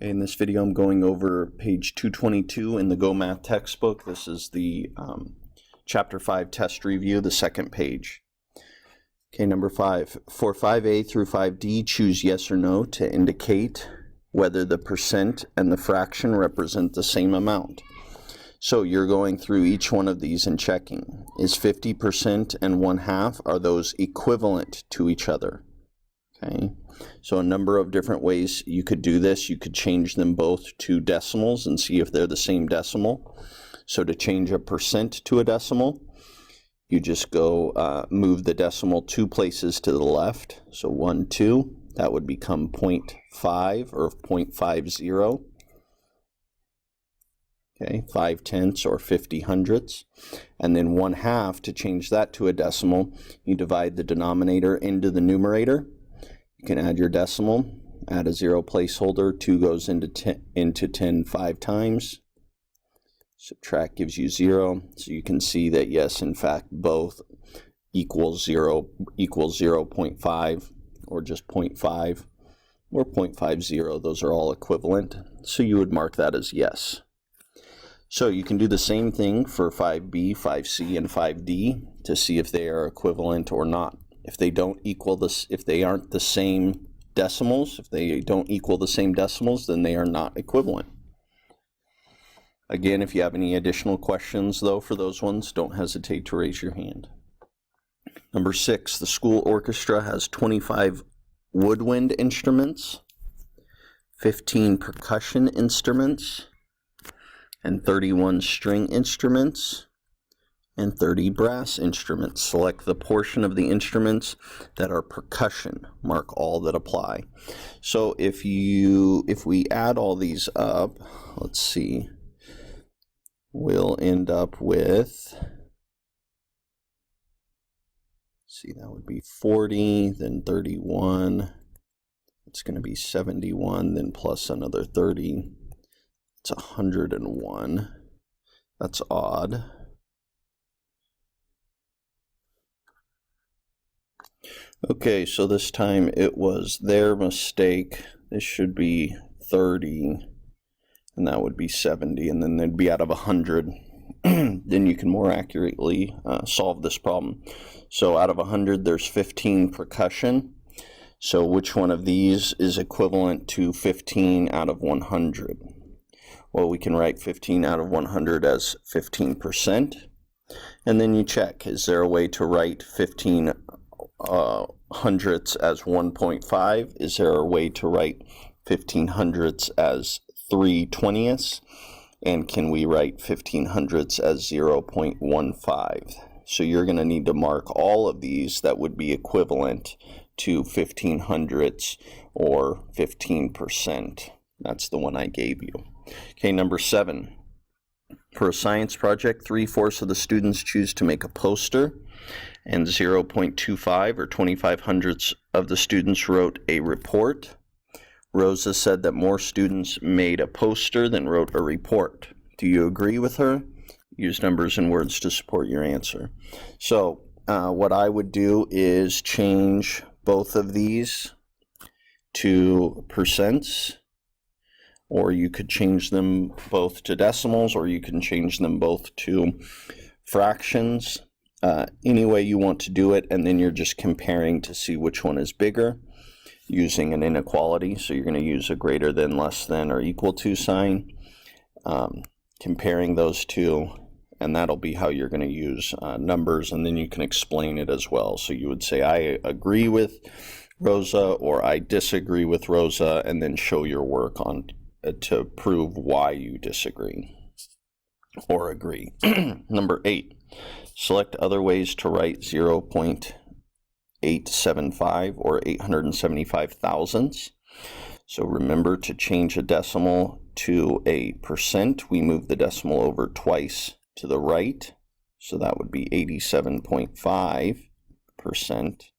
In this video, I'm going over page 222 in the Go Math textbook. This is the Chapter 5 test review, the second page. Okay, number 5. For 5a through 5d, choose yes or no to indicate whether the percent and the fraction represent the same amount. So you're going through each one of these and checking. Is 50% and 1/2, are those equivalent to each other? Okay, so a number of different ways you could do this. You could change them both to decimals and see if they're the same decimal. So to change a percent to a decimal, you just go move the decimal 2 places to the left. So 1, 2, that would become 0.5 or 0.50. Okay, 5/10 or 50 hundredths. And then 1/2, to change that to a decimal, you divide the denominator into the numerator. You can add your decimal, add a 0 placeholder. 2 goes into 10 5 times. Subtract gives you 0. So you can see that yes, in fact, both equals 0.5 or just 0.5 or 0.50. Those are all equivalent. So you would mark that as yes. So you can do the same thing for 5b, 5c, and 5d to see if they are equivalent or not. If they don't equal this, if they aren't the same decimals, if they don't equal the same decimals, then they are not equivalent. Again, if you have any additional questions, though, for those ones, don't hesitate to raise your hand. Number 6, the school orchestra has 25 woodwind instruments, 15 percussion instruments, and 31 string instruments, and 30 brass instruments. Select the portion of the instruments that are percussion. Mark all that apply. So if we add all these up, let's see, we'll end up with, that would be 40, then 31, it's going to be 71, then plus another 30, it's 101. That's odd. Okay, so this time it was their mistake. This should be 30, and that would be 70, and then they'd be out of 100. Then you can more accurately solve this problem. So out of 100, there's 15 percussion. So which one of these is equivalent to 15 out of 100? Well, we can write 15 out of 100 as 15%. And then you check, is there a way to write 15 hundredths as 1.5? Is there a way to write 15 hundredths as 3/20ths? And can we write 15 hundredths as 0.15? So you're going to need to mark all of these that would be equivalent to 15 hundredths or 15%. That's the one I gave you. Okay, number 7. For a science project, 3/4 of the students choose to make a poster, and 0.25 or 25 hundredths of the students wrote a report. Rosa said that more students made a poster than wrote a report. Do you agree with her? Use numbers and words to support your answer. So what I would do is change both of these to percents, or you could change them both to decimals, or you can change them both to fractions. Any way you want to do it, and then you're just comparing to see which one is bigger using an inequality. So you're going to use a greater than, less than, or equal to sign, comparing those two, and that'll be how you're going to use numbers, and then you can explain it as well. So you would say, I agree with Rosa, or I disagree with Rosa, and then show your work on to prove why you disagree or agree. Number 8. Select other ways to write 0.875 or 875 thousandths. So remember, to change a decimal to a percent, we move the decimal over twice to the right. So that would be 87.5%.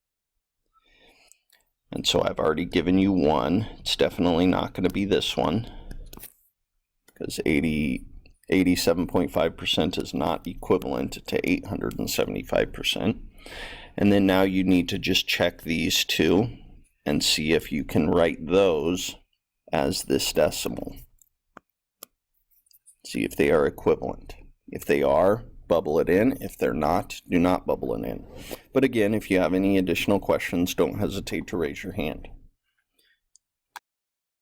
And so I've already given you one. It's definitely not going to be this one, because 87.5% is not equivalent to 875%. And then now you need to just check these two and see if you can write those as this decimal. See if they are equivalent. If they are, bubble it in. If they're not, do not bubble it in. But again, if you have any additional questions, don't hesitate to raise your hand.